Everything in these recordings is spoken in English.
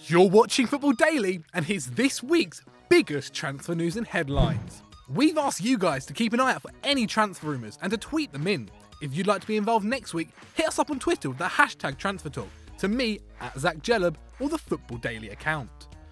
You're watching Football Daily, and here's this week's biggest transfer news and headlines. We've asked you guys to keep an eye out for any transfer rumours and to tweet them in. If you'd like to be involved next week, hit us up on Twitter with the hashtag TransferTalk, to me at Zach Jellab or the Football Daily account.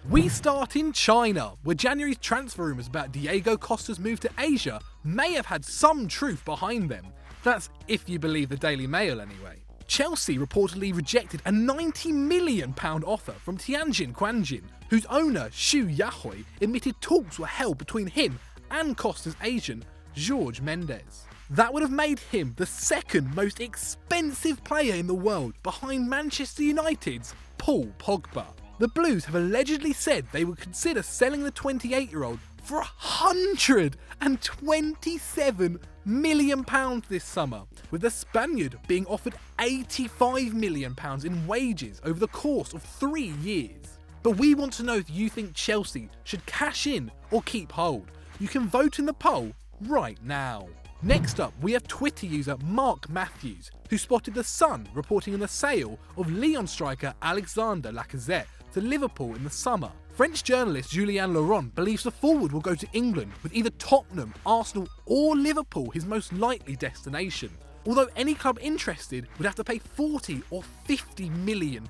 We start in China, where January's transfer rumours about Diego Costa's move to Asia may have had some truth behind them. That's if you believe the Daily Mail anyway. Chelsea reportedly rejected a £90 million offer from Tianjin Quanjin, whose owner Xu Yahui admitted talks were held between him and Costa's agent Jorge Mendes. That would have made him the second most expensive player in the world, behind Manchester United's Paul Pogba. The Blues have allegedly said they would consider selling the 28-year-old for £127 million this summer, with the Spaniard being offered £85 million in wages over the course of 3 years. But we want to know if you think Chelsea should cash in or keep hold. You can vote in the poll right now. Next up, we have Twitter user Mark Matthews, who spotted The Sun reporting on the sale of Lyon striker Alexandre LACAZETTE to Liverpool in the summer. French journalist Julien Laurent believes the forward will go to England, with either Tottenham, Arsenal or Liverpool his most likely destination, although any club interested would have to pay £40 or £50 million.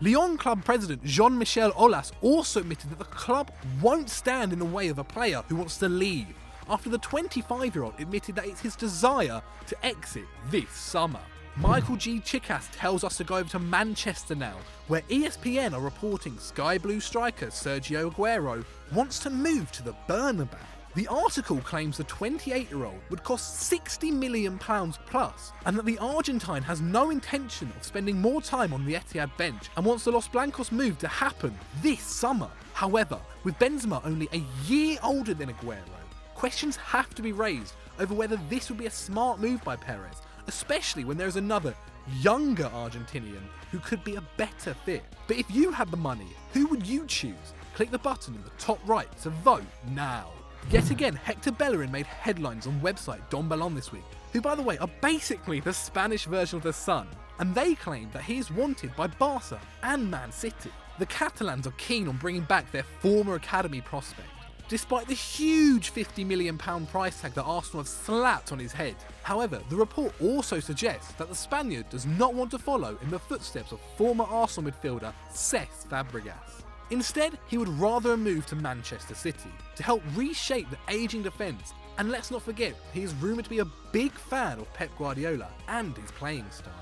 Lyon club president Jean-Michel Aulas also admitted that the club won't stand in the way of a player who wants to leave, after the 25-year-old admitted that it's his desire to exit this summer. Michael G. Chickas tells us to go over to Manchester now, where ESPN are reporting Sky Blue striker Sergio Agüero wants to move to the Bernabeu. The article claims the 28-year-old would cost £60 million plus, and that the Argentine has no intention of spending more time on the Etihad bench and wants the Los Blancos move to happen this summer. However, with Benzema only a year older than Agüero, questions have to be raised over whether this would be a smart move by Perez, especially when there is another, younger Argentinian who could be a better fit. But if you had the money, who would you choose? Click the button in the top right to vote now. Yet again, Hector Bellerin made headlines on website Don Balon this week, who by the way are basically the Spanish version of The Sun, and they claim that he is wanted by Barca and Man City. The Catalans are keen on bringing back their former academy prospect, despite the huge £50 million price tag that Arsenal have slapped on his head. However, the report also suggests that the Spaniard does not want to follow in the footsteps of former Arsenal midfielder Cesc Fabregas. Instead, he would rather move to Manchester City to help reshape the ageing defence, and let's not forget he is rumoured to be a big fan of Pep Guardiola and his playing style.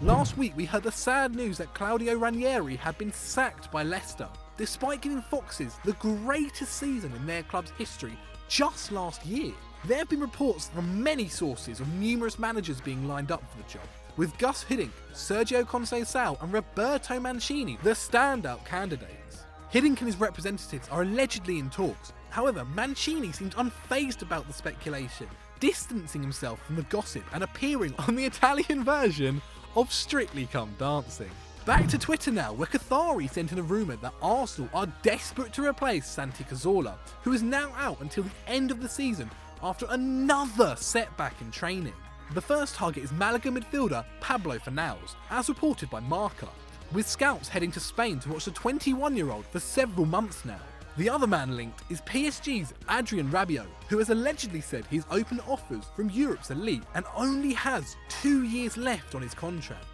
Last week we heard the sad news that Claudio Ranieri had been sacked by Leicester, despite giving Foxes the greatest season in their club's history just last year. There have been reports from many sources of numerous managers being lined up for the job, with Gus Hiddink, Sergio Conceição and Roberto Mancini the standout candidates. Hiddink and his representatives are allegedly in talks. However, Mancini seems unfazed about the speculation, distancing himself from the gossip and appearing on the Italian version of Strictly Come Dancing. Back to Twitter now, where Cathari sent in a rumour that Arsenal are desperate to replace Santi Cazorla, who is now out until the end of the season after another setback in training. The first target is Malaga midfielder Pablo Fornals, as reported by Marca, with scouts heading to Spain to watch the 21-year-old for several months now. The other man linked is PSG's Adrien Rabiot, who has allegedly said he's open to offers from Europe's elite and only has 2 years left on his contract.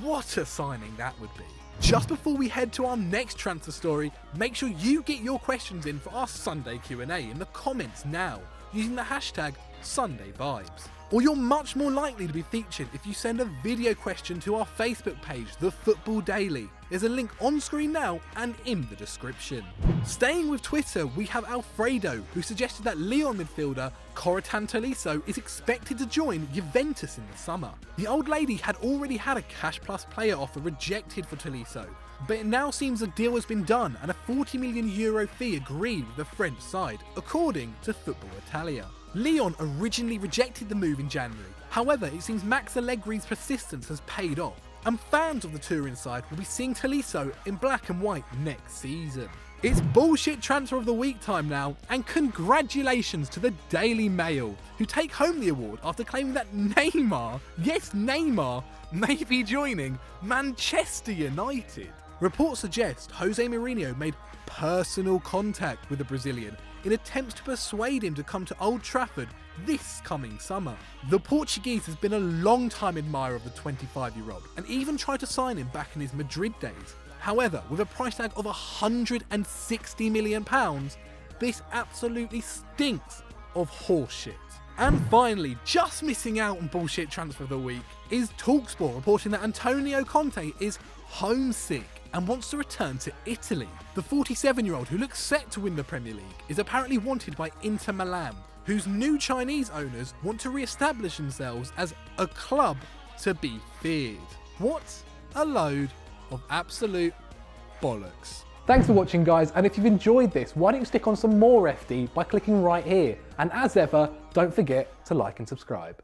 What a signing that would be. Just before we head to our next transfer story, make sure you get your questions in for our Sunday Q&A in the comments now, using the hashtag SundayVibes. Or you're much more likely to be featured if you send a video question to our Facebook page, The Football Daily. There's a link on screen now and in the description. Staying with Twitter, we have Alfredo, who suggested that Lyon midfielder Corentin Tolisso is expected to join Juventus in the summer. The old lady had already had a cash plus player offer rejected for Tolisso, but it now seems a deal has been done and a €40 million fee agreed with the French side, according to Football Italia. Lyon originally rejected the move in January, however it seems Max Allegri's persistence has paid off, and fans of the touring side will be seeing Tolisso in black and white next season. It's bullshit transfer of the week time now, and congratulations to the Daily Mail, who take home the award after claiming that Neymar, yes Neymar, may be joining Manchester United. Reports suggest Jose Mourinho made personal contact with the Brazilian in attempts to persuade him to come to Old Trafford this coming summer. The Portuguese has been a long-time admirer of the 25-year-old and even tried to sign him back in his Madrid days. However, with a price tag of £160 million, this absolutely stinks of horseshit. And finally, just missing out on bullshit transfer of the week is TalkSport reporting that Antonio Conte is homesick and wants to return to Italy. The 47-year-old, who looks set to win the Premier League, is apparently wanted by Inter Milan, whose new Chinese owners want to re-establish themselves as a club to be feared. What a load of absolute bollocks. Thanks for watching, guys, and if you've enjoyed this, why don't you stick on some more FD by clicking right here, and as ever, don't forget to like and subscribe.